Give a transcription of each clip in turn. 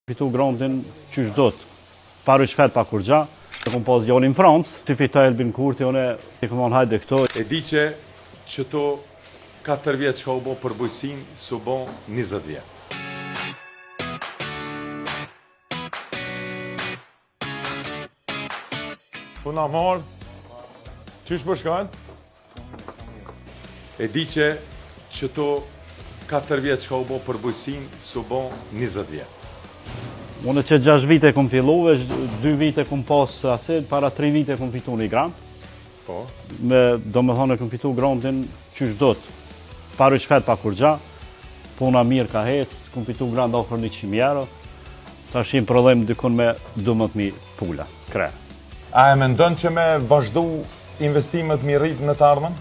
Fitu grandin qysh dot, paru qfet pa kur gja, e kom pas djallin Francë, që fitoj Elbin Kurti, one e kom anë hajde këto. E di që to 4 vjetë që ka u bo për bujësin, su bo 20 vjetë. Puna marë, qysh për shkajnë? E di që to 4 vjetë që ka u bo për bujësin, su bo 20 vjetë. Unë që 6 vite kom filluve, 2 vite kom pas asit, para 3 vite kom fitu një grand. Po. Do me thonë e kom fitu grandin qysh dot, paru qfet pa kur gja, puna mirë ka hec, kom fitu grand ofër 100 euro, ta shim problem dykun me 12.000 pula, kre. A e mendon që me vazhdu investimet mi rrit në të ardhmen?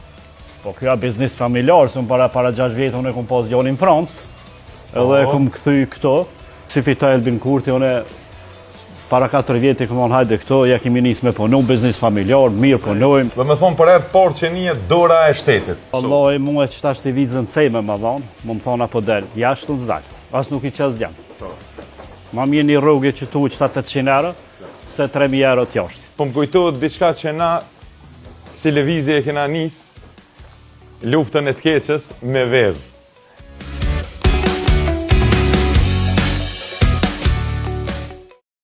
Po kjo biznis familjar, se unë para 6 vjetë unë e kom pas djallin Francë, edhe e kom këthy këto. Si fitoj Elbin Kurti, une para 4 vjetë i kom anë hajde këto, ja kemi nis me punu, biznis familjar, mirë punojmë. Dhe me thonë për ertë por që një dora e shtetit. Allah e mua që tash të vizën cejme ma dhonë, më thonë apo del, jashtë në zdalë, asë nuk i qes djanë. Ma mje një rrugë që tu 700 euro, se 3.000 euro t'jashtë. Po më kujtojtë diçka që na, si lëvizje e kena nis, luftën e t'keqës me vezë.